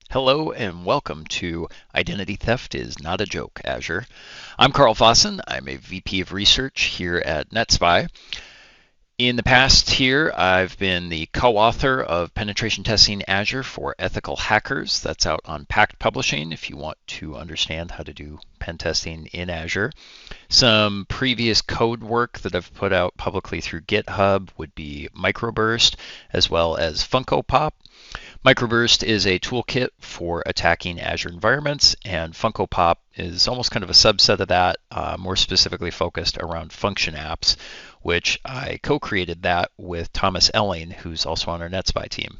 Hello and welcome to Identity Theft is Not a Joke, Azure. I'm Karl. I'm a VP of Research here at NetSPI. In the past here, I've been the co-author of Penetration Testing Azure for Ethical Hackers. That's out on Pact Publishing if you want to understand how to do pen testing in Azure. Some previous code work that I've put out publicly through GitHub would be Microburst as well as Funko Pop. Microburst is a toolkit for attacking Azure environments, and Funko Pop is almost kind of a subset of that, more specifically focused around function apps, which I co-created that with Thomas Elling, who's also on our NetSPI team.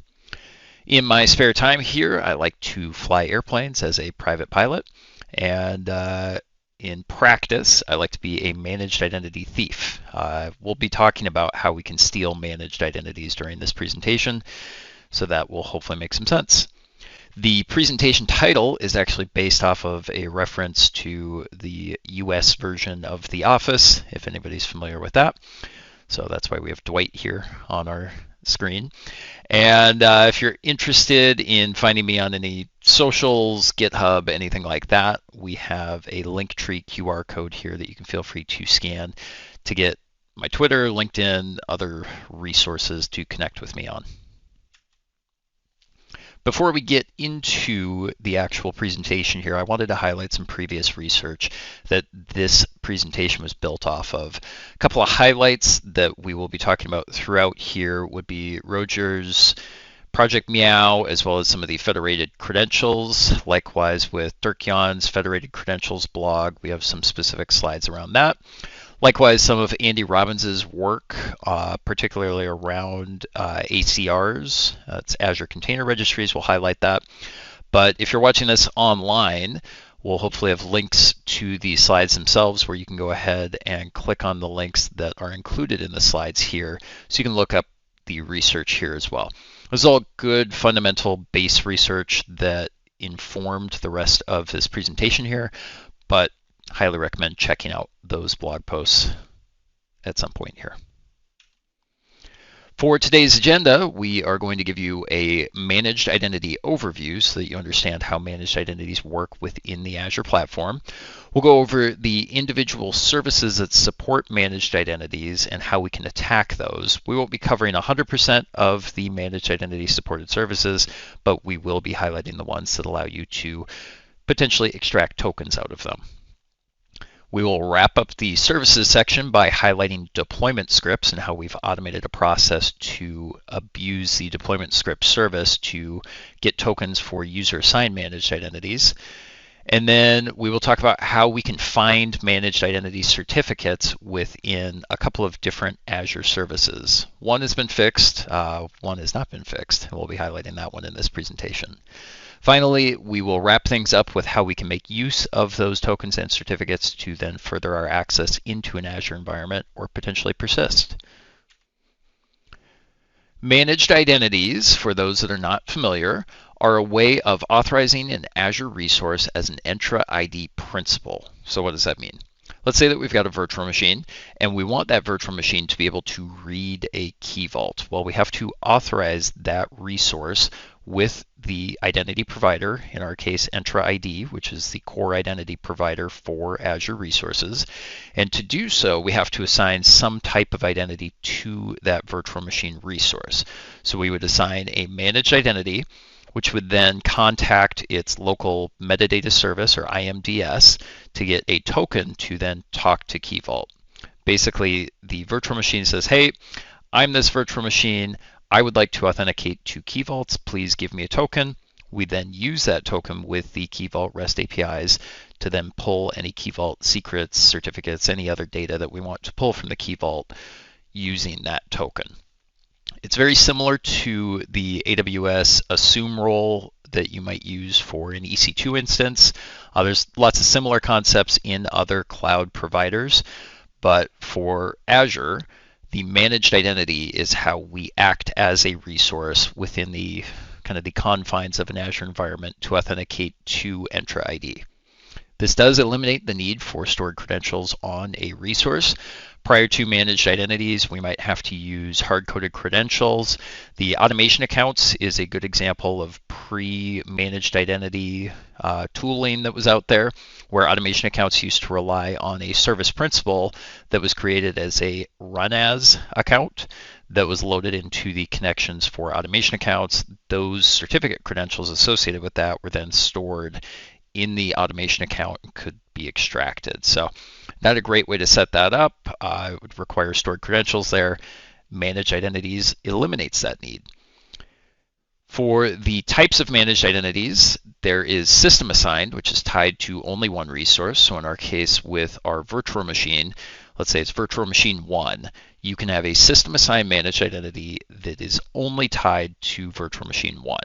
In my spare time here, I like to fly airplanes as a private pilot, and in practice, I like to be a managed identity thief. We'll be talking about how we can steal managed identities during this presentation, so that will hopefully make some sense. The presentation title is actually based off of a reference to the US version of The Office, if anybody's familiar with that. So that's why we have Dwight here on our screen. And if you're interested in finding me on any socials, GitHub, anything like that, we have a Linktree QR code here that you can feel free to scan to get my Twitter, LinkedIn, other resources to connect with me on. Before we get into the actual presentation here, I wanted to highlight some previous research that this presentation was built off of. A couple of highlights that we will be talking about throughout here would be Roger's Project Meow, as well as some of the federated credentials. Likewise with Dirkjan's federated credentials blog, we have some specific slides around that. Likewise, some of Andy Robbins's work, particularly around ACRs, it's Azure Container Registries, we'll highlight that. But if you're watching this online, we'll hopefully have links to the slides themselves where you can go ahead and click on the links that are included in the slides here, so you can look up the research here as well. This is all good fundamental base research that informed the rest of this presentation here, but highly recommend checking out those blog posts at some point here. For today's agenda, we are going to give you a managed identity overview so that you understand how managed identities work within the Azure platform. We'll go over the individual services that support managed identities and how we can attack those. We won't be covering 100% of the managed identity supported services, but we will be highlighting the ones that allow you to potentially extract tokens out of them. We will wrap up the services section by highlighting deployment scripts and how we've automated a process to abuse the deployment script service to get tokens for user-assigned managed identities. And then we will talk about how we can find managed identity certificates within a couple of different Azure services. One has been fixed, one has not been fixed, and we'll be highlighting that one in this presentation. Finally, we will wrap things up with how we can make use of those tokens and certificates to then further our access into an Azure environment or potentially persist. Managed identities, for those that are not familiar, are a way of authorizing an Azure resource as an Entra ID principal. So what does that mean? Let's say that we've got a virtual machine and we want that virtual machine to be able to read a key vault. Well, we have to authorize that resource with the identity provider, in our case Entra ID, which is the core identity provider for Azure resources. And to do so, we have to assign some type of identity to that virtual machine resource. So we would assign a managed identity, which would then contact its local metadata service, or IMDS, to get a token to then talk to Key Vault. Basically, the virtual machine says, hey, I'm this virtual machine. I would like to authenticate to Key Vaults. Please give me a token. We then use that token with the Key Vault REST APIs to then pull any Key Vault secrets, certificates, any other data that we want to pull from the Key Vault using that token. It's very similar to the AWS assume role that you might use for an EC2 instance. There's lots of similar concepts in other cloud providers, but for Azure, the managed identity is how we act as a resource within the kind of the confines of an Azure environment to authenticate to Entra ID. This does eliminate the need for stored credentials on a resource. Prior to managed identities, we might have to use hard-coded credentials. The automation accounts is a good example of pre-managed identity tooling that was out there, where automation accounts used to rely on a service principal that was created as a run as account that was loaded into the connections for automation accounts. Those certificate credentials associated with that were then stored in the automation account and could be extracted. So not a great way to set that up. It would require stored credentials there. Managed identities eliminates that need. For the types of managed identities, there is system assigned, which is tied to only one resource. So in our case with our virtual machine, let's say it's virtual machine 1, you can have a system assigned managed identity that is only tied to virtual machine 1.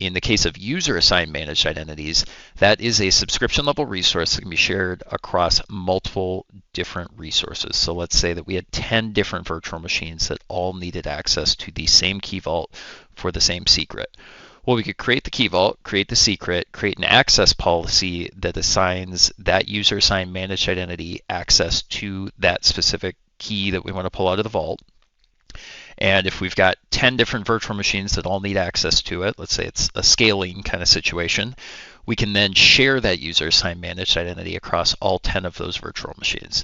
In the case of user-assigned managed identities, that is a subscription-level resource that can be shared across multiple different resources. So let's say that we had 10 different virtual machines that all needed access to the same key vault for the same secret. Well, we could create the key vault, create the secret, create an access policy that assigns that user-assigned managed identity access to that specific key that we want to pull out of the vault. And if we've got 10 different virtual machines that all need access to it, let's say it's a scaling kind of situation, we can then share that user-assigned managed identity across all 10 of those virtual machines.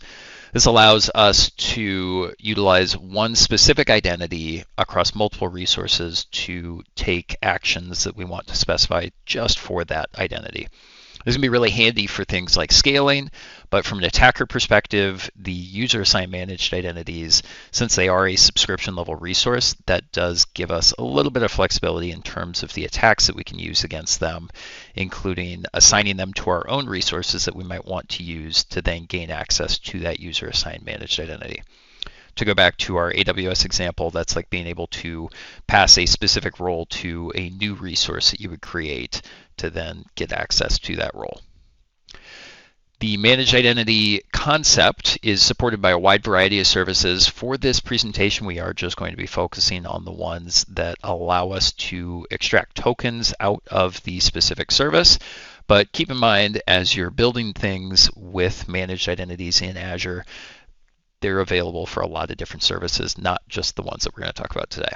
This allows us to utilize one specific identity across multiple resources to take actions that we want to specify just for that identity. This is going to be really handy for things like scaling, but from an attacker perspective, the user-assigned managed identities, since they are a subscription level resource, that does give us a little bit of flexibility in terms of the attacks that we can use against them, including assigning them to our own resources that we might want to use to then gain access to that user-assigned managed identity. To go back to our AWS example, that's like being able to pass a specific role to a new resource that you would create to then get access to that role. The managed identity concept is supported by a wide variety of services. For this presentation, we are just going to be focusing on the ones that allow us to extract tokens out of the specific service. But keep in mind, as you're building things with managed identities in Azure, they're available for a lot of different services, not just the ones that we're going to talk about today.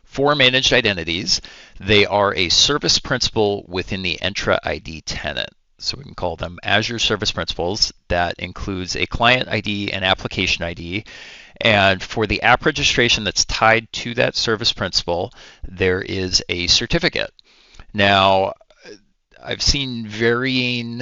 For managed identities, they are a service principal within the Entra ID tenant. So we can call them Azure Service Principals. That includes a client ID and application ID. And for the app registration that's tied to that service principal, there is a certificate. Now, I've seen varying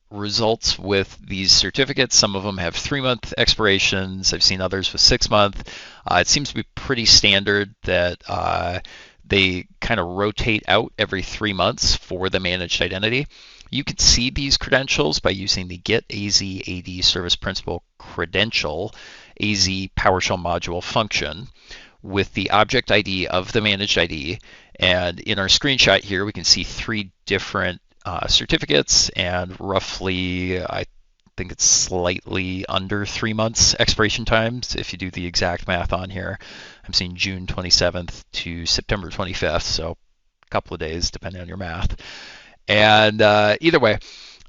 results with these certificates. Some of them have 3-month expirations. I've seen others with 6-month. It seems to be pretty standard that they kind of rotate out every 3 months for the managed identity. You can see these credentials by using the get AZ AD service principal credential AZ PowerShell module function with the object ID of the managed ID. And in our screenshot here, we can see 3 different certificates and roughly, I think it's slightly under 3 months expiration times. If you do the exact math on here, I'm seeing June 27th to September 25th, so a couple of days depending on your math. And either way,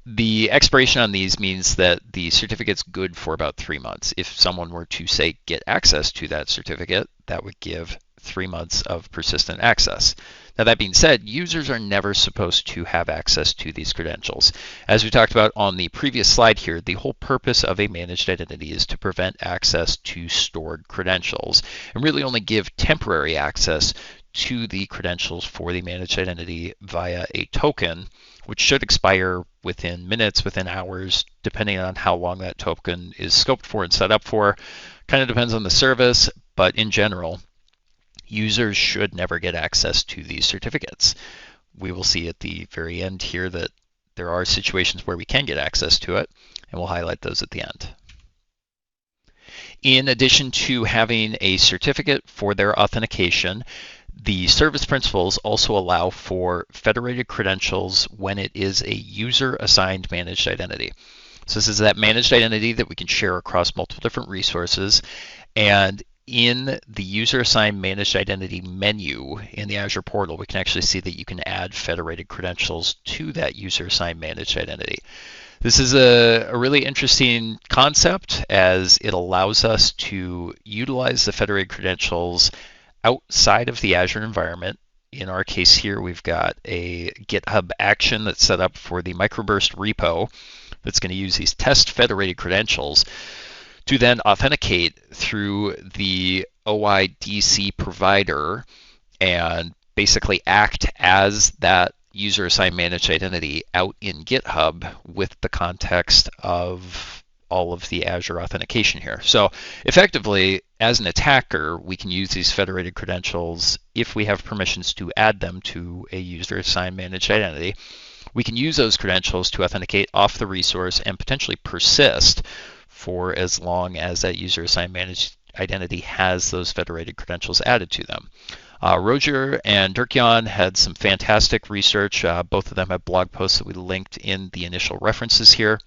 the expiration on these means that the certificate's good for about 3 months. If someone were to, say, get access to that certificate, that would give 3 months of persistent access. Now, that being said, users are never supposed to have access to these credentials. As we talked about on the previous slide here, the whole purpose of a managed identity is to prevent access to stored credentials and really only give temporary access to the credentials for the managed identity via a token, which should expire within minutes, within hours, depending on how long that token is scoped for and set up for. Kind of depends on the service, but in general, users should never get access to these certificates. We will see at the very end here that there are situations where we can get access to it, and we'll highlight those at the end. In addition to having a certificate for their authentication, the service principals also allow for federated credentials when it is a user-assigned managed identity. So this is that managed identity that we can share across multiple different resources. And in the user assigned managed identity menu in the Azure portal, we can actually see that you can add federated credentials to that user assigned managed identity. This is a really interesting concept as it allows us to utilize the federated credentials outside of the Azure environment. In our case here, we've got a GitHub action that's set up for the microburst repo that's going to use these test federated credentials to then authenticate through the OIDC provider and basically act as that user assigned managed identity out in GitHub with the context of all of the Azure authentication here. So effectively, as an attacker, we can use these federated credentials if we have permissions to add them to a user assigned managed identity. We can use those credentials to authenticate off the resource and potentially persist for as long as that user assigned managed identity has those federated credentials added to them. Roger and Dirk-Jan had some fantastic research. Both of them have blog posts that we linked in the initial references here.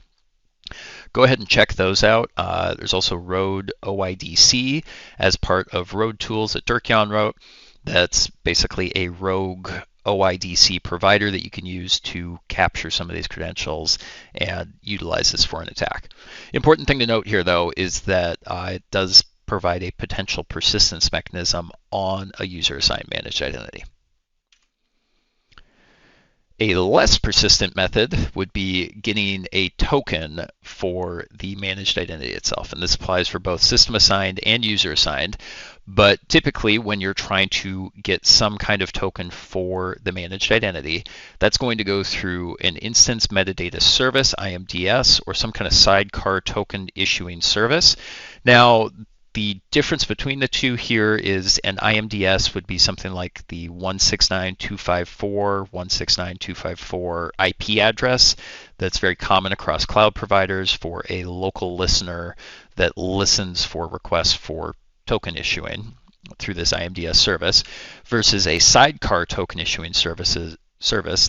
Go ahead and check those out. There's also Road OIDC as part of Road Tools that Dirk-Jan wrote. That's basically a rogue OIDC provider that you can use to capture some of these credentials and utilize this for an attack. Important thing to note here, though, is that it does provide a potential persistence mechanism on a user-assigned managed identity. A less persistent method would be getting a token for the managed identity itself. And this applies for both system assigned and user assigned. But typically when you're trying to get some kind of token for the managed identity, that's going to go through an instance metadata service, IMDS, or some kind of sidecar token issuing service. Now, the difference between the two here is an IMDS would be something like the 169.254.169.254 IP address that's very common across cloud providers for a local listener that listens for requests for token issuing through this IMDS service, versus a sidecar token issuing service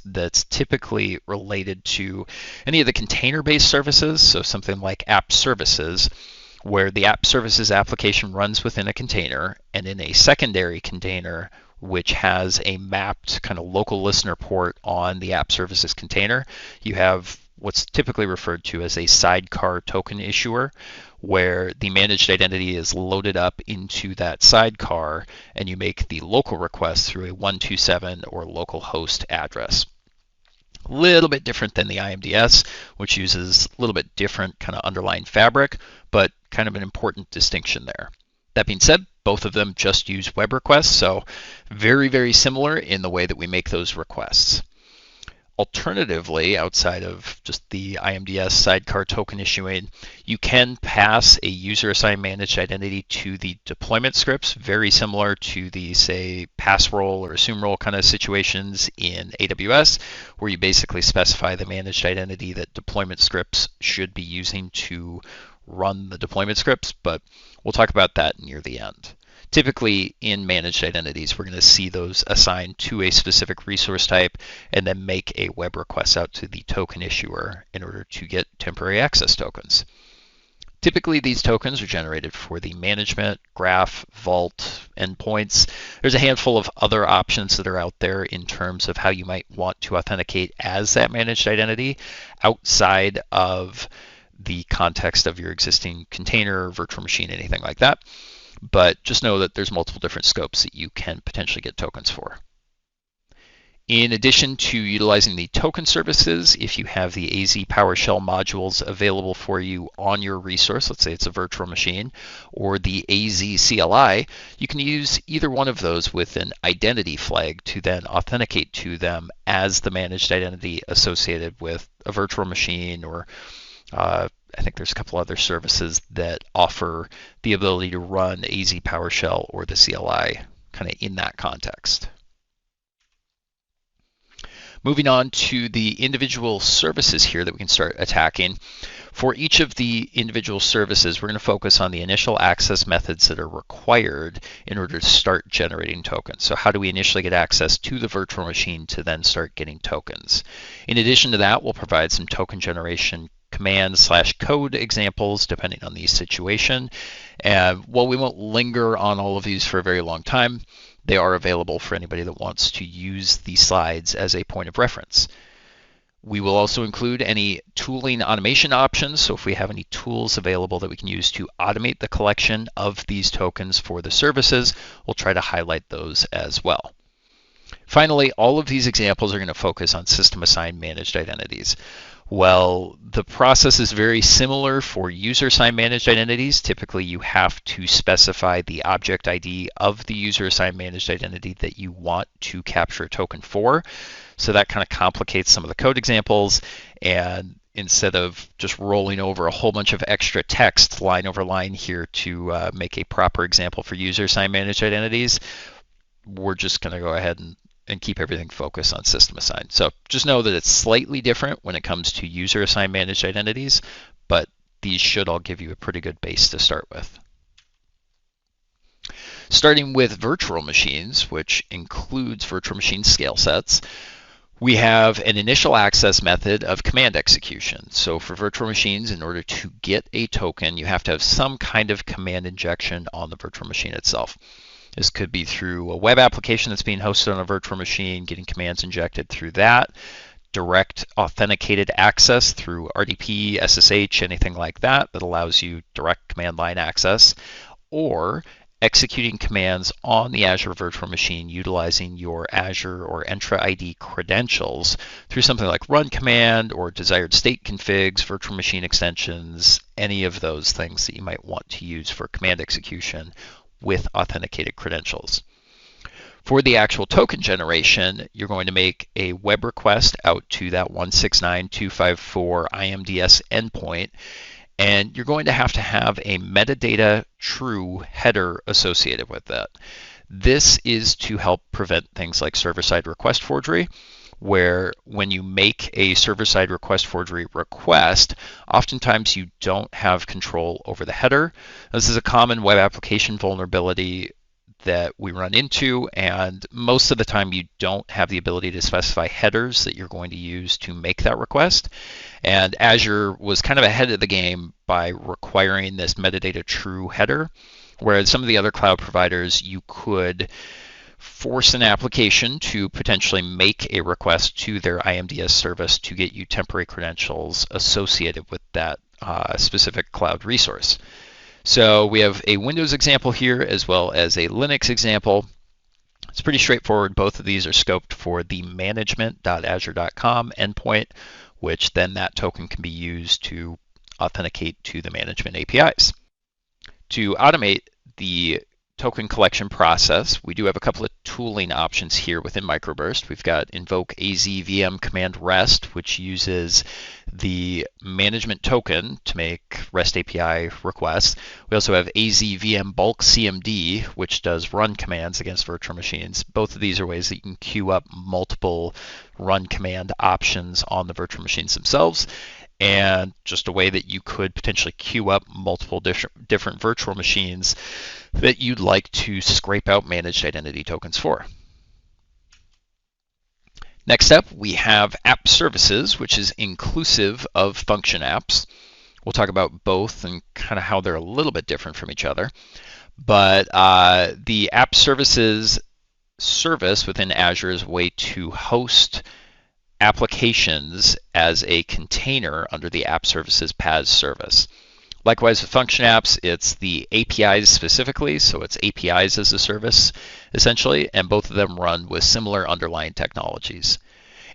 that's typically related to any of the container-based services, so something like app services, where the app services application runs within a container, and in a secondary container which has a mapped kind of local listener port on the app services container, you have what's typically referred to as a sidecar token issuer, where the managed identity is loaded up into that sidecar and you make the local request through a 127 or local host address. A little bit different than the IMDS, which uses a little bit different kind of underlying fabric, but kind of an important distinction there. That being said, both of them just use web requests, so very, very similar in the way that we make those requests. Alternatively, outside of just the IMDS sidecar token issuing, you can pass a user-assigned managed identity to the deployment scripts, very similar to the, say, pass role or assume role kind of situations in AWS, where you basically specify the managed identity that deployment scripts should be using to run the deployment scripts, but we'll talk about that near the end. Typically in managed identities, we're going to see those assigned to a specific resource type and then make a web request out to the token issuer in order to get temporary access tokens. Typically, these tokens are generated for the management, graph, vault, endpoints. There's a handful of other options that are out there in terms of how you might want to authenticate as that managed identity outside of the context of your existing container, virtual machine, anything like that. But just know that there's multiple different scopes that you can potentially get tokens for. In addition to utilizing the token services, if you have the AZ PowerShell modules available for you on your resource, let's say it's a virtual machine, or the AZ CLI, you can use either one of those with an identity flag to then authenticate to them as the managed identity associated with a virtual machine, or I think there's a couple other services that offer the ability to run AZ PowerShell or the CLI kind of in that context. Moving on to the individual services here that we can start attacking. For each of the individual services, we're going to focus on the initial access methods that are required in order to start generating tokens. So how do we initially get access to the virtual machine to then start getting tokens? In addition to that, we'll provide some token generation command/code examples depending on the situation. And while we won't linger on all of these for a very long time, they are available for anybody that wants to use these slides as a point of reference. We will also include any tooling automation options. So if we have any tools available that we can use to automate the collection of these tokens for the services, we'll try to highlight those as well. Finally, all of these examples are going to focus on system-assigned managed identities. Well, the process is very similar for user-assigned managed identities. Typically, you have to specify the object ID of the user-assigned managed identity that you want to capture a token for. So that kind of complicates some of the code examples. And instead of just rolling over a whole bunch of extra text line over line here to make a proper example for user-assigned managed identities, we're just going to go ahead and keep everything focused on system assigned. So just know that it's slightly different when it comes to user assigned managed identities, but these should all give you a pretty good base to start with. Starting with virtual machines, which includes virtual machine scale sets, we have an initial access method of command execution. So for virtual machines, in order to get a token, you have to have some kind of command injection on the virtual machine itself. This could be through a web application that's being hosted on a virtual machine, getting commands injected through that, direct authenticated access through RDP, SSH, anything like that that allows you direct command line access, or executing commands on the Azure virtual machine utilizing your Azure or Entra ID credentials through something like run command or desired state configs, virtual machine extensions, any of those things that you might want to use for command execution with authenticated credentials. For the actual token generation, you're going to make a web request out to that 169.254 IMDS endpoint, and you're going to have a metadata true header associated with that. This is to help prevent things like server-side request forgery, where when you make a server-side request forgery request, oftentimes you don't have control over the header. This is a common web application vulnerability that we run into, and most of the time you don't have the ability to specify headers that you're going to use to make that request. And Azure was kind of ahead of the game by requiring this metadata true header, whereas some of the other cloud providers, you could force an application to potentially make a request to their IMDS service to get you temporary credentials associated with that specific cloud resource. So we have a Windows example here as well as a Linux example. It's pretty straightforward. Both of these are scoped for the management.azure.com endpoint, which then that token can be used to authenticate to the management APIs. To automate the token collection process, we do have a couple of tooling options here within Microburst. We've got invoke azvm command rest, which uses the management token to make REST API requests. We also have azvm bulk cmd, which does run commands against virtual machines. Both of these are ways that you can queue up multiple run command options on the virtual machines themselves, and just a way that you could potentially queue up multiple different virtual machines that you'd like to scrape out managed identity tokens for. Next up, we have app services, which is inclusive of function apps. We'll talk about both and kind of how they're a little bit different from each other. But the app services service within Azure is a way to host applications as a container under the app services ptaas service. Likewise with function apps, it's the APIs specifically, so it's APIs as a service essentially, and both of them run with similar underlying technologies.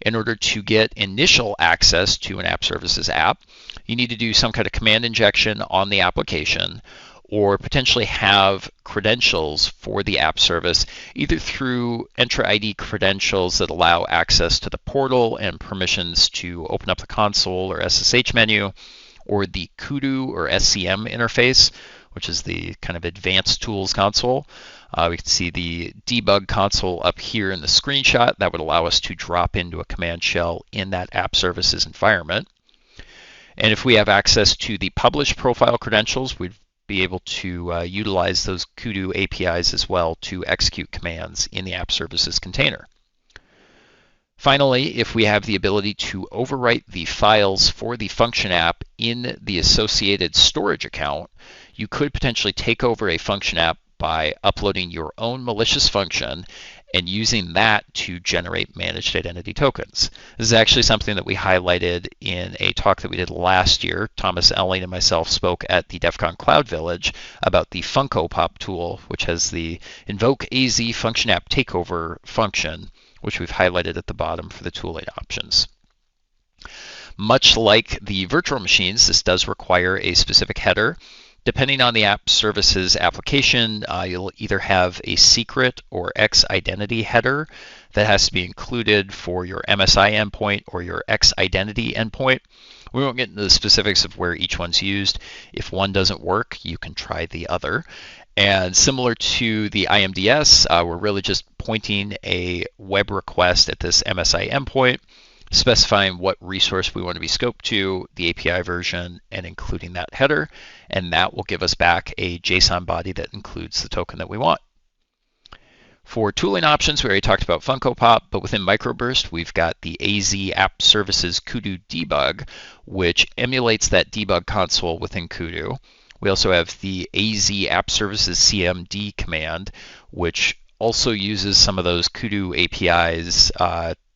In order to get initial access to an app services app, you need to do some kind of command injection on the application, or potentially have credentials for the app service, either through Entra ID credentials that allow access to the portal and permissions to open up the console or SSH menu, or the Kudu or SCM interface, which is the kind of advanced tools console. We can see the debug console up here in the screenshot. That would allow us to drop into a command shell in that app services environment. And if we have access to the published profile credentials, we'd be able to utilize those Kudu APIs as well to execute commands in the app services container. Finally, if we have the ability to overwrite the files for the function app in the associated storage account, you could potentially take over a function app by uploading your own malicious function and using that to generate managed identity tokens. This is actually something that we highlighted in a talk that we did last year. Thomas Elling and myself spoke at the DEFCON Cloud Village about the Funko Pop tool, which has the invoke AZ function app takeover function, which we've highlighted at the bottom for the tooling options. Much like the virtual machines, this does require a specific header. Depending on the app services application, you'll either have a secret or X identity header that has to be included for your MSI endpoint or your X identity endpoint. We won't get into the specifics of where each one's used. If one doesn't work, you can try the other. And similar to the IMDS, we're really just pointing a web request at this MSI endpoint, specifying what resource we want to be scoped to, the API version, and including that header, and that will give us back a JSON body that includes the token that we want. For tooling options, we already talked about Funko Pop, but within Microburst, we've got the AZ App Services Kudu debug, which emulates that debug console within Kudu. We also have the AZ App Services CMD command, which also uses some of those Kudu APIs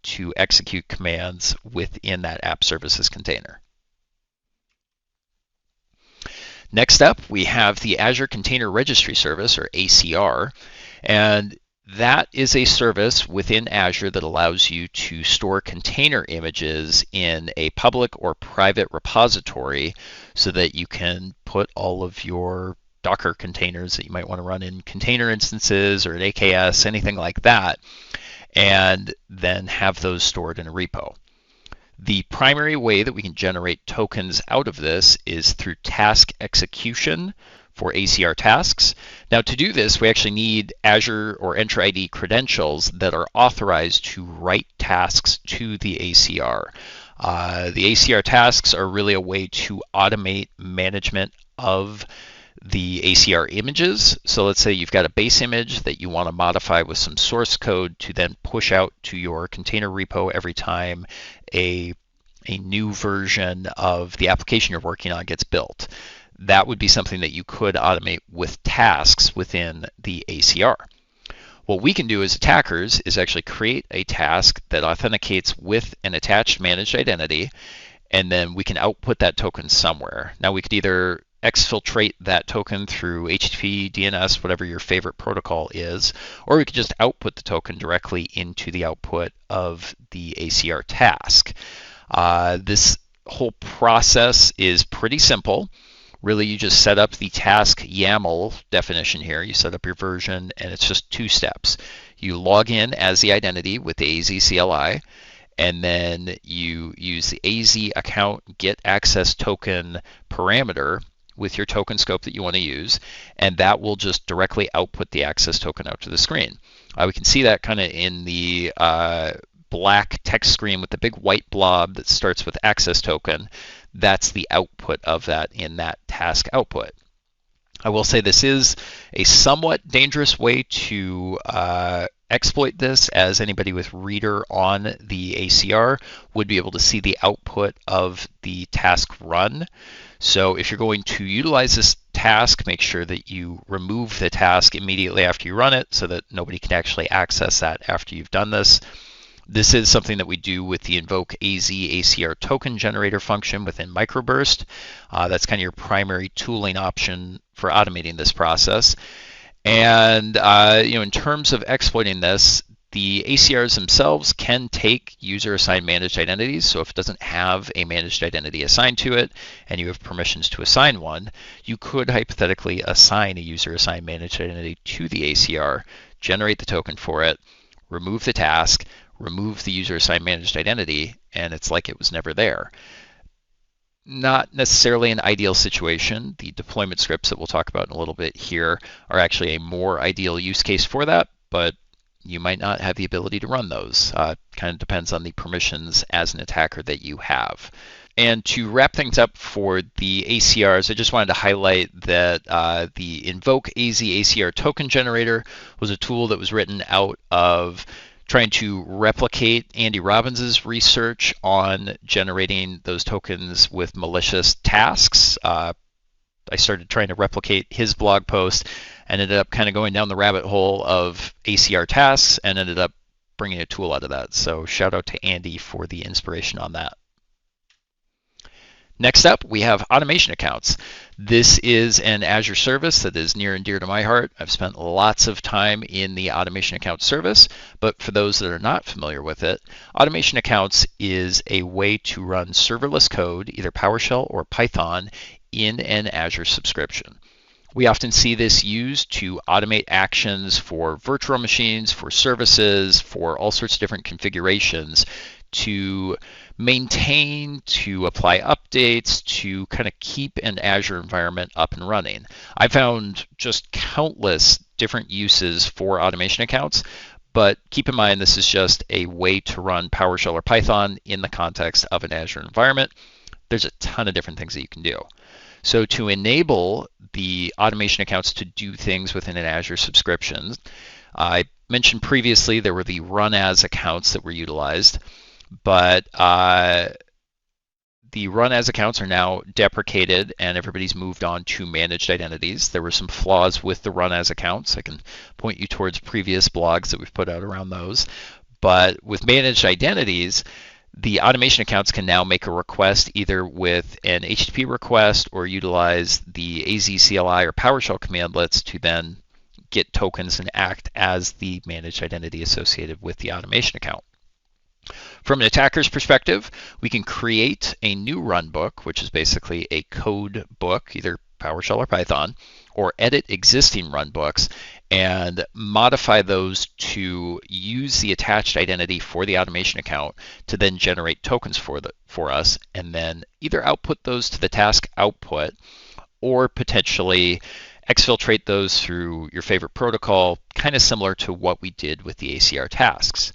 to execute commands within that app services container. Next up, we have the Azure Container Registry Service, or ACR, and that is a service within Azure that allows you to store container images in a public or private repository so that you can put all of your Docker containers that you might want to run in container instances or an AKS, anything like that, and then have those stored in a repo. The primary way that we can generate tokens out of this is through task execution for ACR tasks. Now, to do this, we actually need Azure or Entra ID credentials that are authorized to write tasks to the ACR. The ACR tasks are really a way to automate management of the ACR images. So let's say you've got a base image that you want to modify with some source code to then push out to your container repo every time a new version of the application you're working on gets built. That would be something that you could automate with tasks within the ACR. What we can do as attackers is actually create a task that authenticates with an attached managed identity, and then we can output that token somewhere. Now, we could either exfiltrate that token through HTTP, DNS, whatever your favorite protocol is, or we could just output the token directly into the output of the ACR task. This whole process is pretty simple. Really, you just set up the task YAML definition here. You set up your version, and it's just 2 steps. You log in as the identity with the AZ CLI, and then you use the AZ account get access token parameter with your token scope that you want to use, and that will just directly output the access token out to the screen. We can see that kind of in the black text screen with the big white blob that starts with access token. That's the output of that in that task output. I will say this is a somewhat dangerous way to exploit this, as anybody with reader on the ACR would be able to see the output of the task run. So if you're going to utilize this task, make sure that you remove the task immediately after you run it so that nobody can actually access that after you've done this. This is something that we do with the invoke AZ ACR token generator function within Microburst. That's kind of your primary tooling option for automating this process. And in terms of exploiting this, the ACRs themselves can take user-assigned managed identities. So if it doesn't have a managed identity assigned to it and you have permissions to assign one, you could hypothetically assign a user-assigned managed identity to the ACR, generate the token for it, remove the task, remove the user-assigned managed identity, and it's like it was never there. Not necessarily an ideal situation. The deployment scripts that we'll talk about in a little bit here are actually a more ideal use case for that, but you might not have the ability to run those. Kind of depends on the permissions as an attacker that you have. And to wrap things up for the ACRs, I just wanted to highlight that the invoke AZ ACR token generator was a tool that was written out of trying to replicate Andy Robbins's research on generating those tokens with malicious tasks. I started trying to replicate his blog post and ended up kind of going down the rabbit hole of ACR tasks and ended up bringing a tool out of that. So shout out to Andy for the inspiration on that. Next up, we have automation accounts. This is an Azure service that is near and dear to my heart. I've spent lots of time in the automation account service, but for those that are not familiar with it, automation accounts is a way to run serverless code, either PowerShell or Python, in an Azure subscription. We often see this used to automate actions for virtual machines, for services, for all sorts of different configurations, to maintain, to apply updates, to kind of keep an Azure environment up and running. I found just countless different uses for automation accounts, but keep in mind this is just a way to run PowerShell or Python in the context of an Azure environment. There's a ton of different things that you can do. So to enable the automation accounts to do things within an Azure subscription, I mentioned previously there were the run as accounts that were utilized, but the run as accounts are now deprecated and everybody's moved on to managed identities. There were some flaws with the run as accounts. I can point you towards previous blogs that we've put out around those. But with managed identities, the automation accounts can now make a request either with an HTTP request or utilize the AZ-CLI or PowerShell commandlets to then get tokens and act as the managed identity associated with the automation account. From an attacker's perspective, we can create a new run book, which is basically a code book, either PowerShell or Python, or edit existing run books and modify those to use the attached identity for the automation account to then generate tokens for us, and then either output those to the task output or potentially exfiltrate those through your favorite protocol, kind of similar to what we did with the ACR tasks.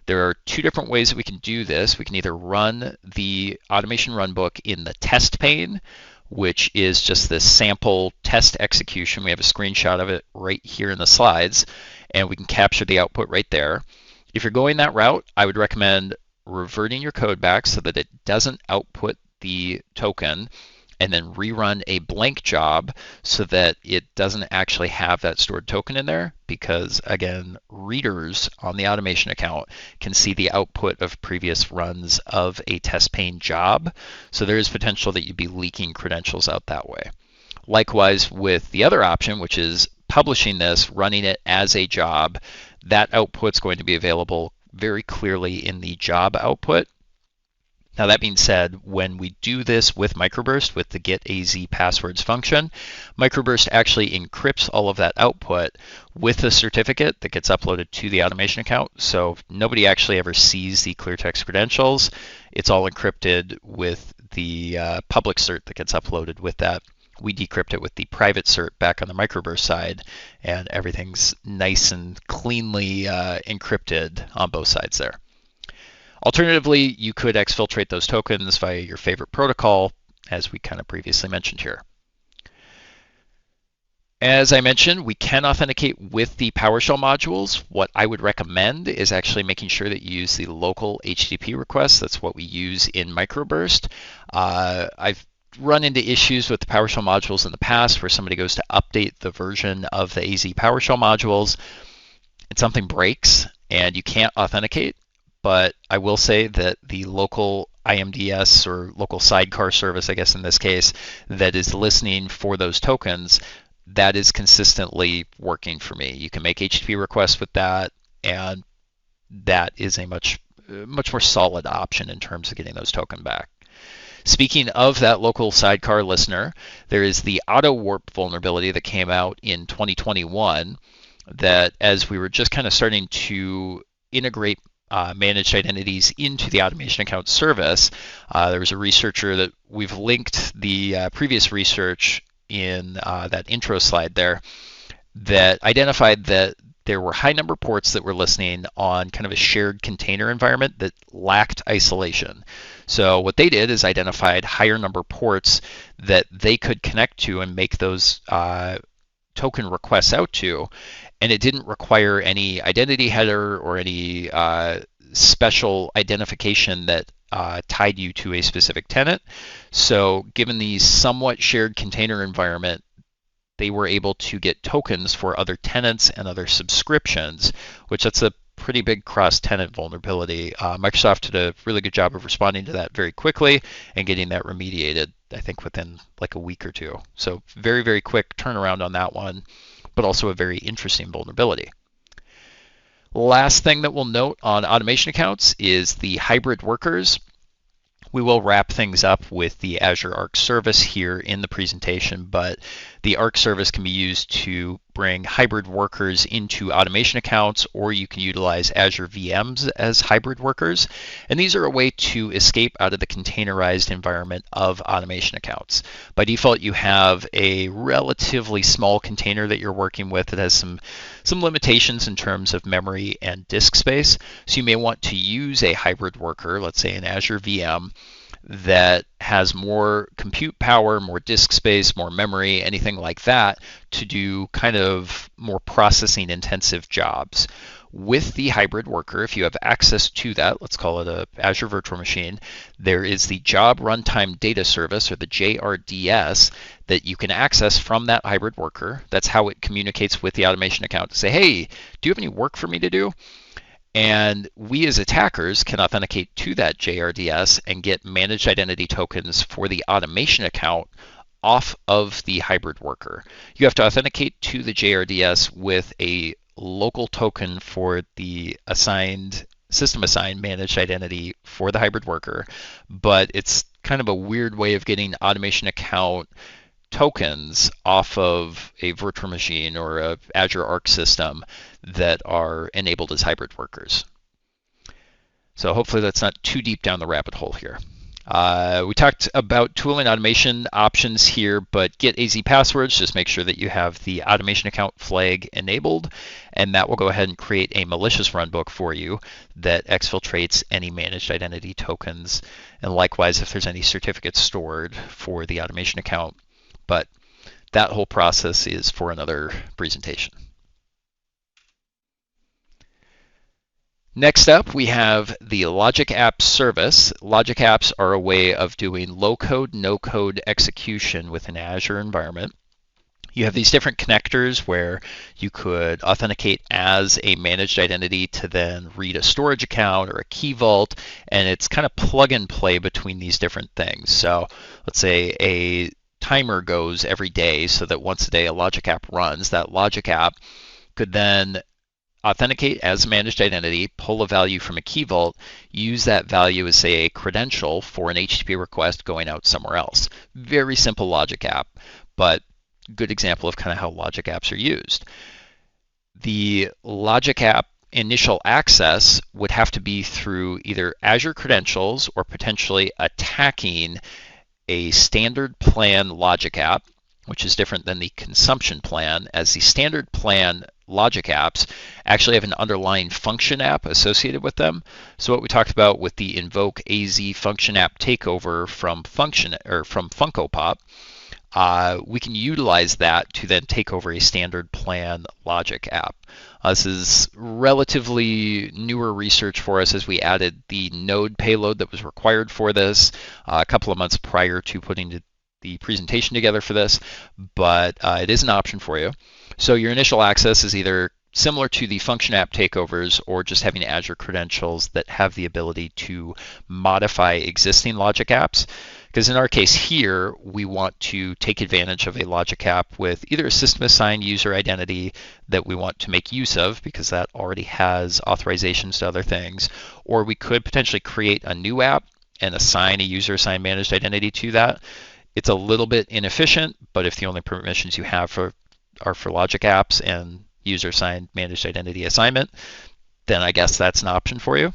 There are two different ways that we can do this. We can either run the automation runbook in the test pane, which is just this sample test execution. We have a screenshot of it right here in the slides, and we can capture the output right there. If you're going that route, I would recommend reverting your code back so that it doesn't output the token, and then rerun a blank job so that it doesn't actually have that stored token in there, because again, readers on the automation account can see the output of previous runs of a test pane job. So there is potential that you'd be leaking credentials out that way. Likewise with the other option, which is publishing this, running it as a job, that output's going to be available very clearly in the job output. Now that being said, when we do this with Microburst, with the getAZ passwords function, Microburst actually encrypts all of that output with a certificate that gets uploaded to the automation account. So nobody actually ever sees the clear text credentials. It's all encrypted with the public cert that gets uploaded with that. We decrypt it with the private cert back on the Microburst side, and everything's nice and cleanly encrypted on both sides there. Alternatively, you could exfiltrate those tokens via your favorite protocol, as we kind of previously mentioned here. As I mentioned, we can authenticate with the PowerShell modules. What I would recommend is actually making sure that you use the local HTTP request. That's what we use in Microburst. I've run into issues with the PowerShell modules in the past where somebody goes to update the version of the AZ PowerShell modules and something breaks and you can't authenticate. But I will say that the local IMDS or local sidecar service, I guess in this case, that is listening for those tokens, that is consistently working for me. You can make HTTP requests with that, and that is a much more solid option in terms of getting those tokens back. Speaking of that local sidecar listener, there is the auto warp vulnerability that came out in 2021 that, as we were just kind of starting to integrate managed identities into the automation account service, there was a researcher that we've linked the previous research in that intro slide there that identified that there were high number ports that were listening on kind of a shared container environment that lacked isolation. So what they did is identified higher number ports that they could connect to and make those token requests out to. and it didn't require any identity header or any special identification that tied you to a specific tenant. So given the somewhat shared container environment, they were able to get tokens for other tenants and other subscriptions, which that's a pretty big cross-tenant vulnerability. Microsoft did a really good job of responding to that very quickly and getting that remediated, I think, within like a week or two. So very, very quick turnaround on that one, but also a very interesting vulnerability. Last thing that we'll note on automation accounts is the hybrid workers. We will wrap things up with the Azure Arc service here in the presentation, but the Arc service can be used to bring hybrid workers into automation accounts, or you can utilize Azure VMs as hybrid workers. And these are a way to escape out of the containerized environment of automation accounts. By default, you have a relatively small container that you're working with that has some limitations in terms of memory and disk space. So you may want to use a hybrid worker, let's say an Azure VM, that has more compute power, more disk space, more memory, anything like that, to do kind of more processing intensive jobs. With the hybrid worker, if you have access to that, let's call it a Azure Virtual Machine, there is the Job Runtime Data Service, or the JRDS, that you can access from that hybrid worker. That's how it communicates with the automation account to say, hey, do you have any work for me to do? And we as attackers can authenticate to that JRDS and get managed identity tokens for the automation account off of the hybrid worker. You have to authenticate to the JRDS with a local token for the system assigned managed identity for the hybrid worker, but it's kind of a weird way of getting automation account tokens off of a virtual machine or a Azure Arc system that are enabled as hybrid workers. So hopefully that's not too deep down the rabbit hole here. We talked about tooling automation options here, but get AZ passwords. Just make sure that you have the automation account flag enabled, and that will go ahead and create a malicious runbook for you that exfiltrates any managed identity tokens, and likewise if there's any certificates stored for the automation account. But that whole process is for another presentation. Next up, we have the Logic Apps service. Logic Apps are a way of doing low-code, no-code execution with an Azure environment. You have these different connectors where you could authenticate as a managed identity to then read a storage account or a key vault, and it's kind of plug and play between these different things. So let's say a timer goes every day so that once a day a Logic App runs. That Logic App could then authenticate as a managed identity, pull a value from a key vault, use that value as, say, a credential for an HTTP request going out somewhere else. Very simple Logic App, but good example of kind of how Logic Apps are used. The Logic App initial access would have to be through either Azure credentials or potentially attacking a standard plan Logic App, which is different than the consumption plan, as the standard plan Logic Apps actually have an underlying function app associated with them. So what we talked about with the invoke AZ function app takeover from Funko Pop, we can utilize that to then take over a standard plan Logic App. This is relatively newer research for us as we added the node payload that was required for this a couple of months prior to putting the presentation together for this, but it is an option for you. So your initial access is either similar to the function app takeovers or just having Azure credentials that have the ability to modify existing Logic Apps. Because in our case here, we want to take advantage of a Logic App with either a system assigned user identity that we want to make use of because that already has authorizations to other things, or we could potentially create a new app and assign a user assigned managed identity to that. It's a little bit inefficient, but if the only permissions you have are for Logic Apps and user assigned managed identity assignment, then I guess that's an option for you.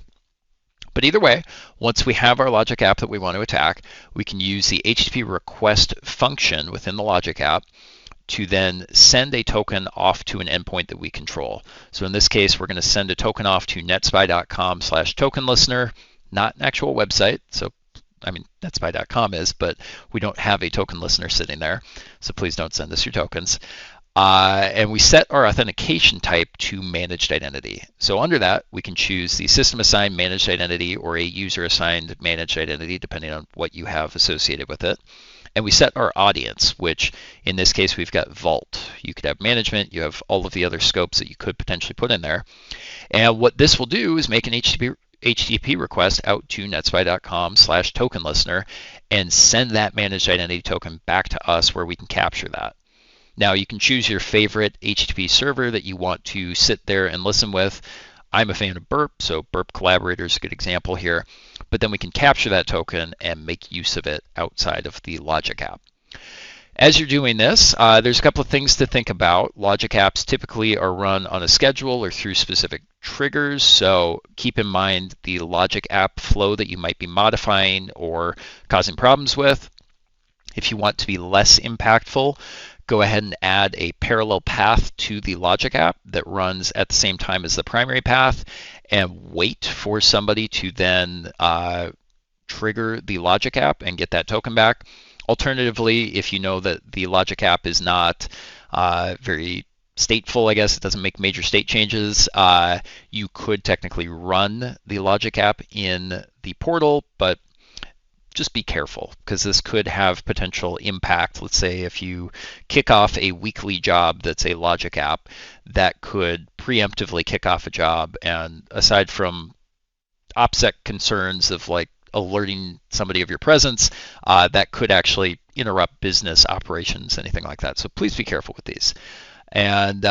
But either way, once we have our Logic App that we want to attack, we can use the HTTP request function within the Logic App to then send a token off to an endpoint that we control. So in this case, we're going to send a token off to netspy.com/token listener, not an actual website. So I mean, netspy.com is, but we don't have a token listener sitting there. So please don't send us your tokens. And we set our authentication type to managed identity. So under that, we can choose the system assigned managed identity or a user assigned managed identity, depending on what you have associated with it. And we set our audience, which in this case, we've got Vault. You could have management, you have all of the other scopes that you could potentially put in there. And what this will do is make an HTTP request out to netspy.com/token listener and send that managed identity token back to us where we can capture that. Now you can choose your favorite HTTP server that you want to sit there and listen with. I'm a fan of Burp, so Burp Collaborator is a good example here. But then we can capture that token and make use of it outside of the Logic app. As you're doing this, there's a couple of things to think about. Logic apps typically are run on a schedule or through specific triggers, so keep in mind the Logic app flow that you might be modifying or causing problems with. If you want to be less impactful, go ahead and add a parallel path to the Logic app that runs at the same time as the primary path and wait for somebody to then trigger the Logic app and get that token back. Alternatively, if you know that the Logic app is not very stateful, I guess, it doesn't make major state changes, you could technically run the Logic app in the portal, but just be careful because this could have potential impact. Let's say if you kick off a weekly job that's a Logic app, that could preemptively kick off a job. And aside from OPSEC concerns of like alerting somebody of your presence, that could actually interrupt business operations, anything like that. So please be careful with these. And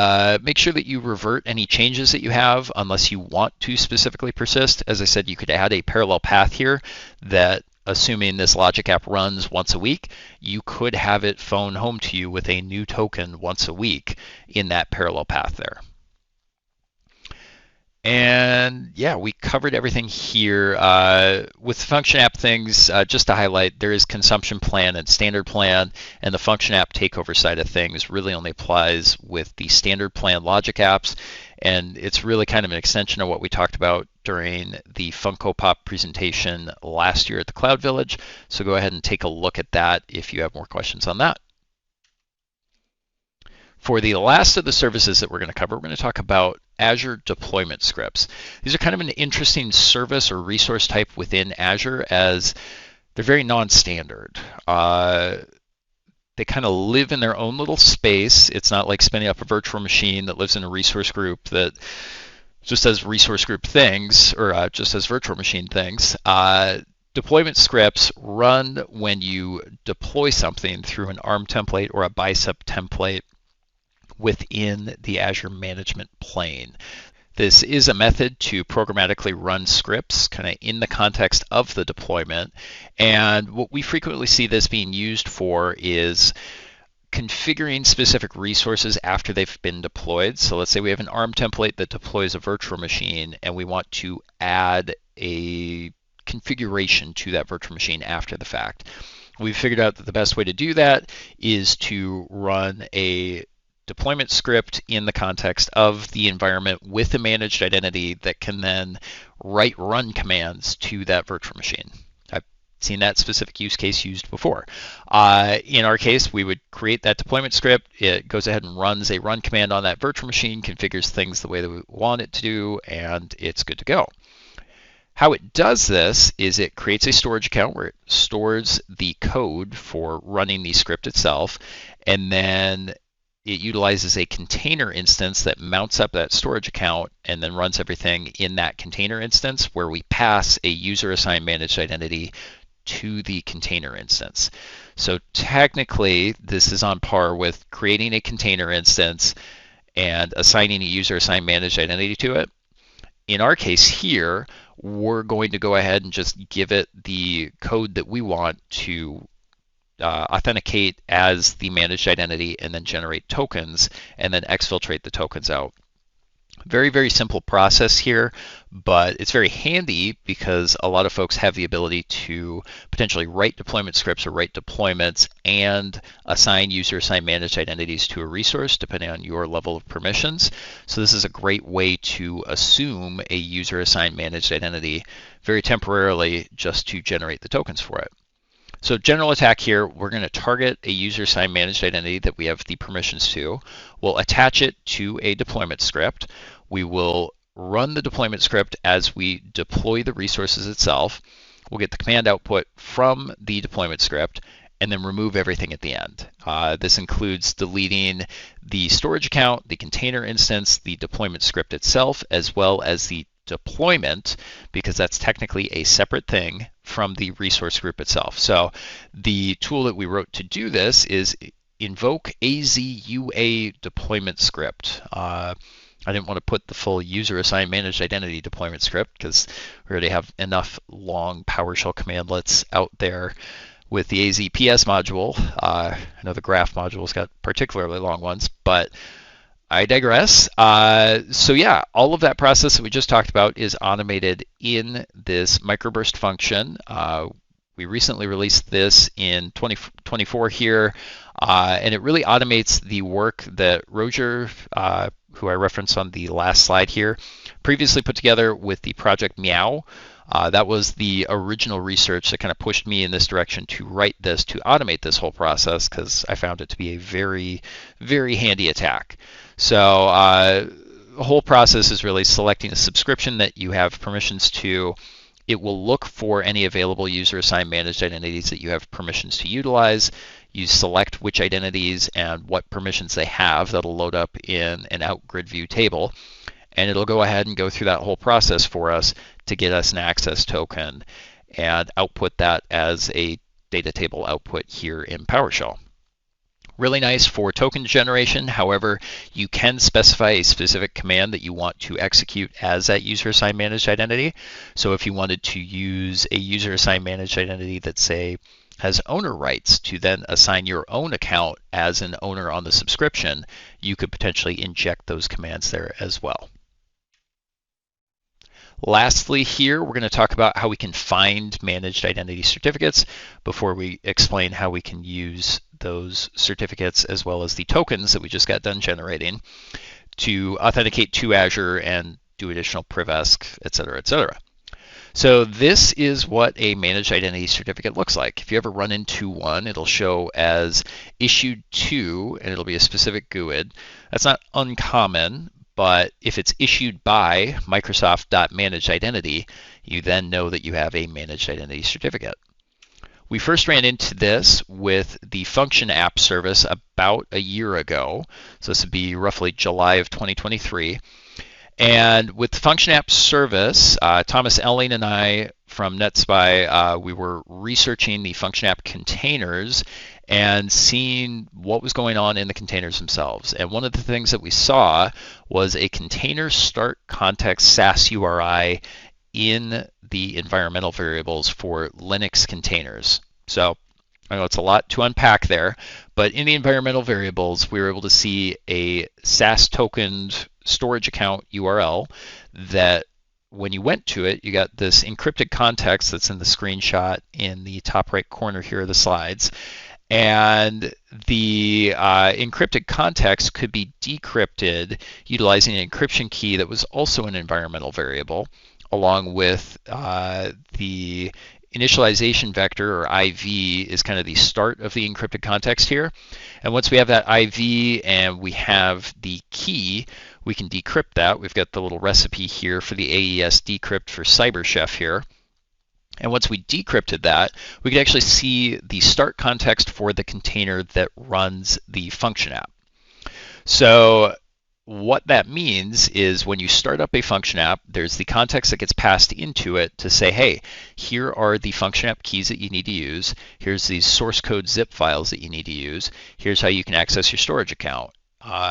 make sure that you revert any changes that you have unless you want to specifically persist. As I said, you could add a parallel path here that, assuming this Logic app runs once a week, you could have it phone home to you with a new token once a week in that parallel path there. And yeah, we covered everything here. With function app things, just to highlight, there is consumption plan and standard plan, and the function app takeover side of things really only applies with the standard plan Logic apps, and it's really kind of an extension of what we talked about during the Funko Pop presentation last year at the Cloud Village. So go ahead and take a look at that if you have more questions on that. For the last of the services that we're going to cover, we're going to talk about Azure deployment scripts. These are kind of an interesting service or resource type within Azure as they're very non-standard. They kind of live in their own little space. It's not like spinning up a virtual machine that lives in a resource group that just does resource group things or just does virtual machine things. Deployment scripts run when you deploy something through an ARM template or a bicep template within the Azure management plane. This is a method to programmatically run scripts kind of in the context of the deployment. And what we frequently see this being used for is configuring specific resources after they've been deployed. So let's say we have an ARM template that deploys a virtual machine and we want to add a configuration to that virtual machine after the fact. We've figured out that the best way to do that is to run a deployment script in the context of the environment with a managed identity that can then write run commands to that virtual machine. I've seen that specific use case used before. In our case, we would create that deployment script. It goes ahead and runs a run command on that virtual machine, configures things the way that we want it to do, and it's good to go. How it does this is it creates a storage account where it stores the code for running the script itself, and then it utilizes a container instance that mounts up that storage account and then runs everything in that container instance where we pass a user-assigned managed identity to the container instance. So technically, this is on par with creating a container instance and assigning a user-assigned managed identity to it. In our case here, we're going to go ahead and just give it the code that we want to authenticate as the managed identity and then generate tokens and then exfiltrate the tokens out. Very, very simple process here, but it's very handy because a lot of folks have the ability to potentially write deployment scripts or write deployments and assign user-assigned managed identities to a resource depending on your level of permissions. So this is a great way to assume a user-assigned managed identity very temporarily just to generate the tokens for it. So general attack here, we're going to target a user-assigned managed identity that we have the permissions to. We'll attach it to a deployment script. We will run the deployment script as we deploy the resources itself. We'll get the command output from the deployment script and then remove everything at the end. This includes deleting the storage account, the container instance, the deployment script itself, as well as the deployment, because that's technically a separate thing from the resource group itself. So the tool that we wrote to do this is invoke AZUA deployment script. I didn't want to put the full user-assigned managed identity deployment script because we already have enough long PowerShell commandlets out there with the AZPS module. I know the graph module's got particularly long ones, but I digress. So yeah, all of that process that we just talked about is automated in this microburst function. We recently released this in 2024 here, and it really automates the work that Roger, who I referenced on the last slide here, previously put together with the project Meow. That was the original research that kind of pushed me in this direction to write this, to automate this whole process, because I found it to be a very, very handy attack. So the whole process is really selecting a subscription that you have permissions to. It will look for any available user-assigned managed identities that you have permissions to utilize. You select which identities and what permissions they have. That'll load up in an out grid view table. And it'll go ahead and go through that whole process for us to get us an access token and output that as a data table output here in PowerShell. Really nice for token generation. However, you can specify a specific command that you want to execute as that user-assigned managed identity. So if you wanted to use a user-assigned managed identity that, say, has owner rights to then assign your own account as an owner on the subscription, you could potentially inject those commands there as well. Lastly here, we're going to talk about how we can find managed identity certificates before we explain how we can use those certificates as well as the tokens that we just got done generating to authenticate to Azure and do additional PrivEsc, et cetera, et cetera. So this is what a managed identity certificate looks like. If you ever run into one, it'll show as issued to, and it'll be a specific GUID. That's not uncommon, but if it's issued by Microsoft.managed identity, you then know that you have a managed identity certificate. We first ran into this with the Function App service about a year ago. So this would be roughly July of 2023. And with the Function App service, Thomas Elling and I from NetSPI, we were researching the Function App containers and seeing what was going on in the containers themselves. And one of the things that we saw was a container start context SAS URI in the environmental variables for Linux containers. So I know it's a lot to unpack there, but in the environmental variables, we were able to see a SAS tokened storage account URL that when you went to it, you got this encrypted context that's in the screenshot in the top right corner here of the slides. And the encrypted context could be decrypted utilizing an encryption key that was also an environmental variable, along with the initialization vector, or IV, is kind of the start of the encrypted context here. And once we have that IV and we have the key, we can decrypt that. We've got the little recipe here for the AES decrypt for CyberChef here. And once we decrypted that, we could actually see the start context for the container that runs the function app. So what that means is when you start up a function app, there's the context that gets passed into it to say, hey, here are the function app keys that you need to use. Here's these source code zip files that you need to use. Here's how you can access your storage account.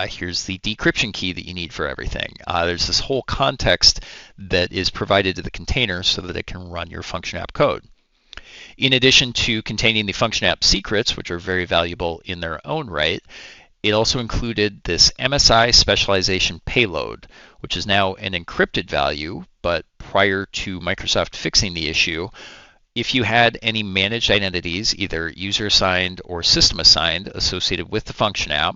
Here's the decryption key that you need for everything. There's this whole context that is provided to the container so that it can run your function app code. In addition to containing the function app secrets, which are very valuable in their own right, it also included this MSI specialization payload, which is now an encrypted value, but prior to Microsoft fixing the issue, if you had any managed identities, either user-assigned or system-assigned associated with the function app,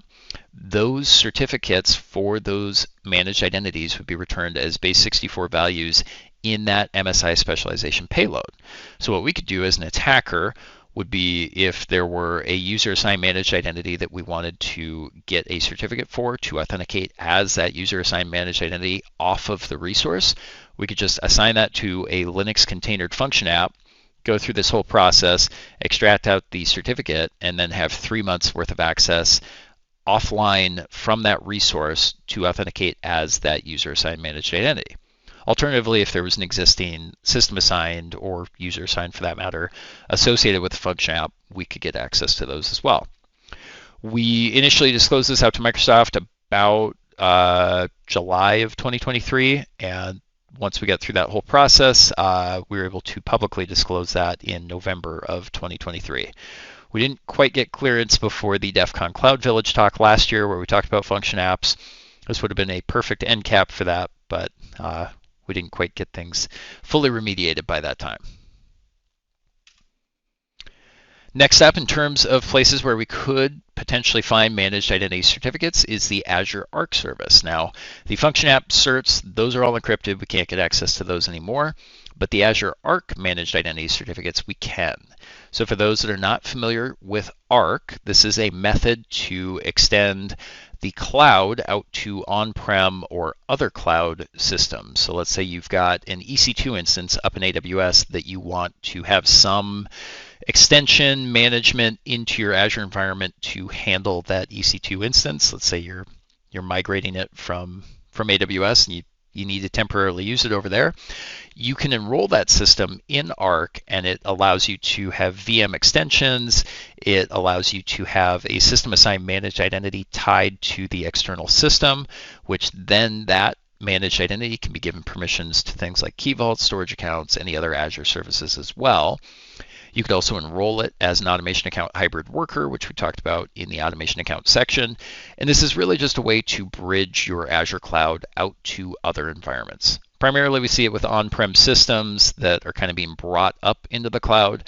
those certificates for those managed identities would be returned as base64 values in that MSI specialization payload. So what we could do as an attacker would be if there were a user-assigned managed identity that we wanted to get a certificate for to authenticate as that user-assigned managed identity off of the resource. We could just assign that to a Linux containered function app, go through this whole process, extract out the certificate, and then have 3 months worth of access offline from that resource to authenticate as that user-assigned managed identity. Alternatively, if there was an existing system assigned or user assigned for that matter associated with the function app, we could get access to those as well. We initially disclosed this out to Microsoft about July of 2023, and once we got through that whole process, we were able to publicly disclose that in November of 2023. We didn't quite get clearance before the DEFCON Cloud Village talk last year where we talked about function apps. This would have been a perfect end cap for that, but we didn't quite get things fully remediated by that time. Next up, in terms of places where we could potentially find managed identity certificates, is the Azure Arc service. Now, the function app certs, those are all encrypted. We can't get access to those anymore. But the Azure Arc managed identity certificates, we can. So for those that are not familiar with Arc, this is a method to extend the cloud out to on-prem or other cloud systems. So let's say you've got an EC2 instance up in AWS that you want to have some extension management into your Azure environment to handle that EC2 instance. Let's say you're migrating it from AWS and you need to temporarily use it over there. You can enroll that system in Arc, and it allows you to have VM extensions. It allows you to have a system assigned managed identity tied to the external system, which then that managed identity can be given permissions to things like Key Vault, storage accounts, any other Azure services as well. You could also enroll it as an automation account hybrid worker, which we talked about in the automation account section. And this is really just a way to bridge your Azure cloud out to other environments. Primarily, we see it with on-prem systems that are kind of being brought up into the cloud,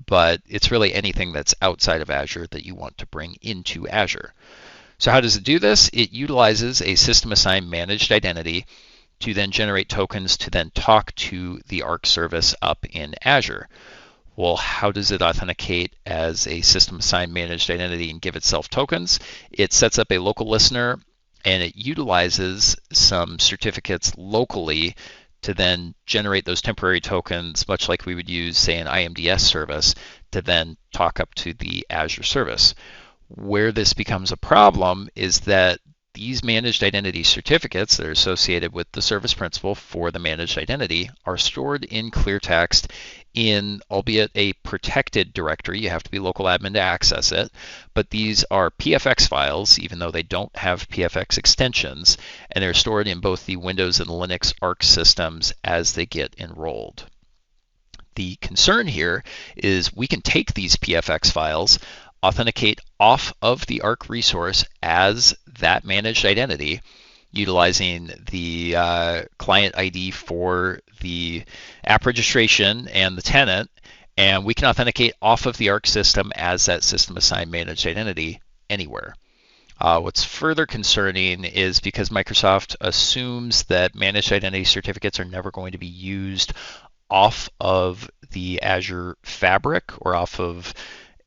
but it's really anything that's outside of Azure that you want to bring into Azure. So how does it do this? It utilizes a system-assigned managed identity to then generate tokens to then talk to the Arc service up in Azure. Well, how does it authenticate as a system-assigned managed identity and give itself tokens? It sets up a local listener, and it utilizes some certificates locally to then generate those temporary tokens, much like we would use, say, an IMDS service, to then talk up to the Azure service. Where this becomes a problem is that these managed identity certificates that are associated with the service principal for the managed identity are stored in clear text in, albeit a protected directory. You have to be local admin to access it, but these are PFX files, even though they don't have PFX extensions, and they're stored in both the Windows and Linux Arc systems as they get enrolled. The concern here is we can take these PFX files, authenticate off of the Arc resource as that managed identity, utilizing the client ID for the app registration and the tenant, and we can authenticate off of the Arc system as that system assigned managed identity anywhere. What's further concerning is because Microsoft assumes that managed identity certificates are never going to be used off of the Azure Fabric or off of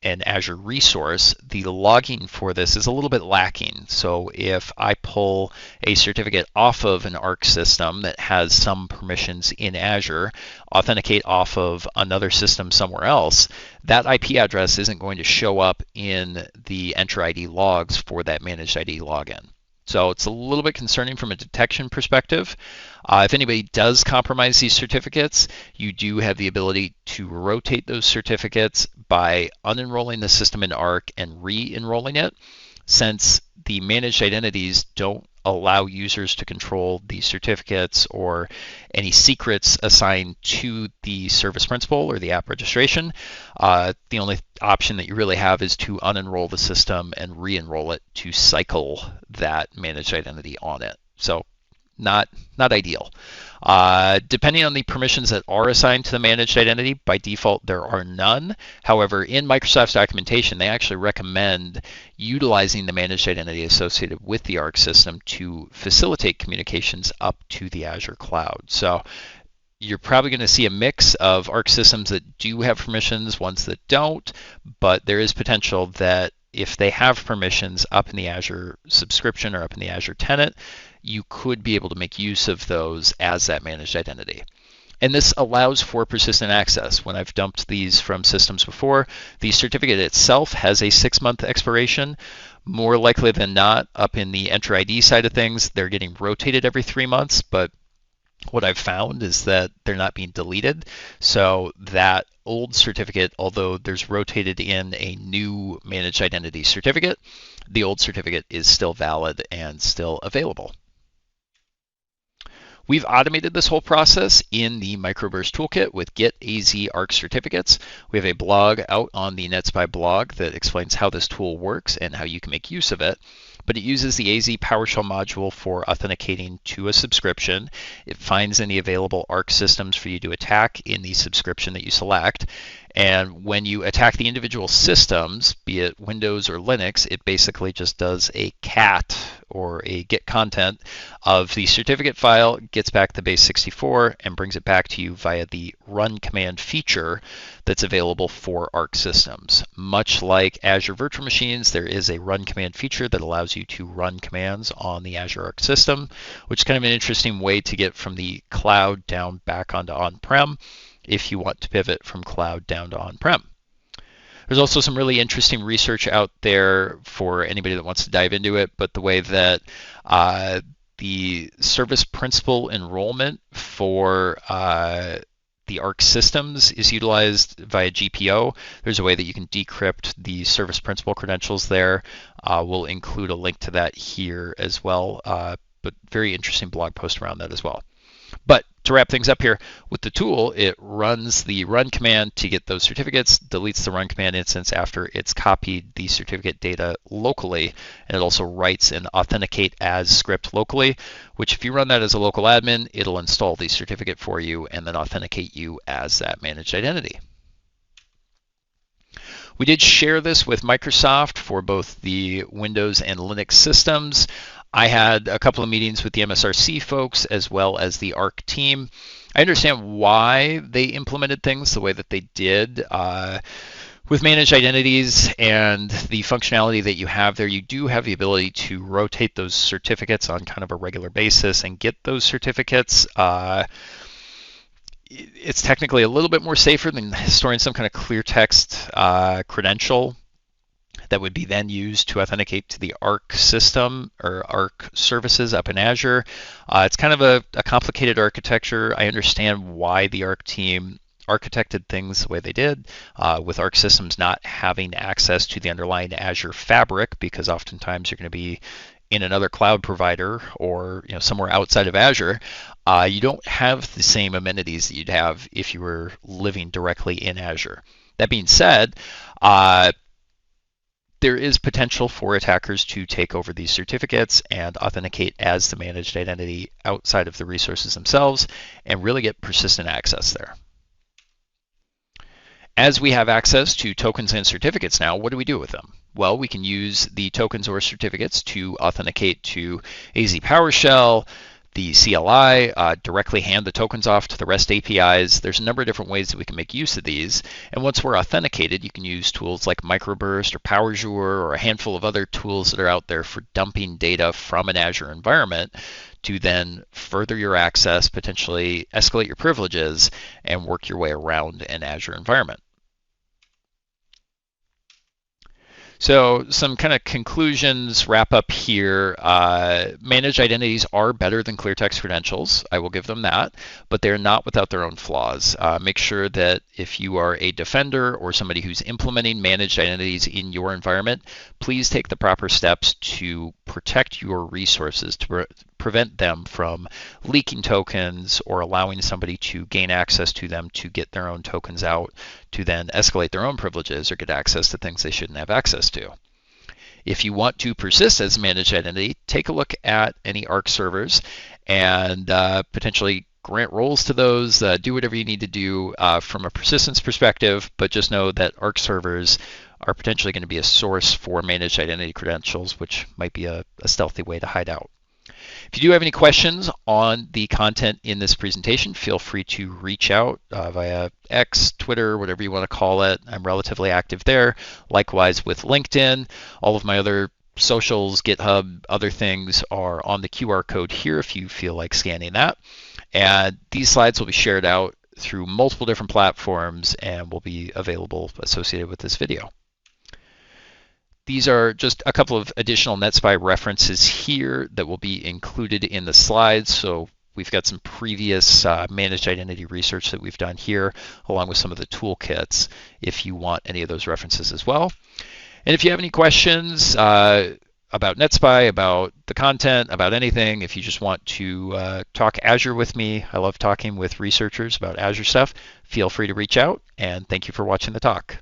an Azure resource, the logging for this is a little bit lacking. So if I pull a certificate off of an Arc system that has some permissions in Azure, authenticate off of another system somewhere else, that IP address isn't going to show up in the Enter ID logs for that managed ID login. So it's a little bit concerning from a detection perspective. If anybody does compromise these certificates, you do have the ability to rotate those certificates by unenrolling the system in Arc and re-enrolling it. Since the managed identities don't allow users to control the certificates or any secrets assigned to the service principal or the app registration, the only option that you really have is to unenroll the system and re-enroll it to cycle that managed identity on it. So not ideal. Depending on the permissions that are assigned to the managed identity, by default there are none. However, in Microsoft's documentation, they actually recommend utilizing the managed identity associated with the Arc system to facilitate communications up to the Azure cloud. So You're probably going to see a mix of Arc systems that do have permissions, ones that don't, but there is potential that if they have permissions up in the Azure subscription or up in the Azure tenant, you could be able to make use of those as that managed identity. And this allows for persistent access. When I've dumped these from systems before, the certificate itself has a 6-month expiration. More likely than not, up in the Enter ID side of things, they're getting rotated every 3 months, but what I've found is that they're not being deleted. So that old certificate, although there's rotated in a new managed identity certificate, the old certificate is still valid and still available. We've automated this whole process in the Microburst Toolkit with Get AZ Arc certificates. We have a blog out on the NetSPI blog that explains how this tool works and how you can make use of it. But it uses the AZ PowerShell module for authenticating to a subscription. It finds any available Arc systems for you to attack in the subscription that you select. And when you attack the individual systems, be it Windows or Linux, it basically just does a cat or a get content of the certificate file, gets back the base 64, and brings it back to you via the run command feature that's available for Arc systems. Much like Azure Virtual Machines, there is a run command feature that allows you to run commands on the Azure Arc system, which is kind of an interesting way to get from the cloud down back onto on-prem if you want to pivot from cloud down to on-prem. There's also some really interesting research out there for anybody that wants to dive into it, but the way that the service principal enrollment for the Arc systems is utilized via GPO. There's a way that you can decrypt the service principal credentials there. We'll include a link to that here as well, but very interesting blog post around that as well. But to wrap things up here, with the tool, it runs the run command to get those certificates, deletes the run command instance after it's copied the certificate data locally, and it also writes an authenticate as script locally, which if you run that as a local admin, it'll install the certificate for you and then authenticate you as that managed identity. We did share this with Microsoft for both the Windows and Linux systems. I had a couple of meetings with the MSRC folks as well as the Arc team. I understand why they implemented things the way that they did. With managed identities and the functionality that you have there, you do have the ability to rotate those certificates on kind of a regular basis and get those certificates. It's technically a little bit more safer than storing some kind of clear text credential that would be then used to authenticate to the Arc system or Arc services up in Azure. It's kind of a complicated architecture. I understand why the Arc team architected things the way they did, with Arc systems not having access to the underlying Azure fabric, because oftentimes you're going to be in another cloud provider or somewhere outside of Azure. You don't have the same amenities that you'd have if you were living directly in Azure. That being said, there is potential for attackers to take over these certificates and authenticate as the managed identity outside of the resources themselves and really get persistent access there. As we have access to tokens and certificates now, what do we do with them? Well, we can use the tokens or certificates to authenticate to AZ PowerShell, the CLI, directly hand the tokens off to the REST APIs. There's a number of different ways that we can make use of these. And once we're authenticated, you can use tools like Microburst or PowerAzure or a handful of other tools that are out there for dumping data from an Azure environment to then further your access, potentially escalate your privileges, and work your way around an Azure environment. So some kind of conclusions, wrap up here. Managed identities are better than clear text credentials. I will give them that, but they're not without their own flaws. Make sure that if you are a defender or somebody who's implementing managed identities in your environment, please take the proper steps to protect your resources, to prevent them from leaking tokens or allowing somebody to gain access to them to get their own tokens out, to then escalate their own privileges or get access to things they shouldn't have access to. If you want to persist as a managed identity, take a look at any Arc servers and potentially grant roles to those, do whatever you need to do from a persistence perspective, but just know that Arc servers are potentially going to be a source for managed identity credentials, which might be a stealthy way to hide out. If you do have any questions on the content in this presentation, feel free to reach out via X, Twitter, whatever you want to call it. I'm relatively active there. Likewise with LinkedIn. All of my other socials, GitHub, other things are on the QR code here if you feel like scanning that. And these slides will be shared out through multiple different platforms and will be available associated with this video. These are just a couple of additional NetSPI references here that will be included in the slides. So we've got some previous managed identity research that we've done here, along with some of the toolkits, if you want any of those references as well. And if you have any questions about NetSPI, about the content, about anything, if you just want to talk Azure with me, I love talking with researchers about Azure stuff, feel free to reach out, and thank you for watching the talk.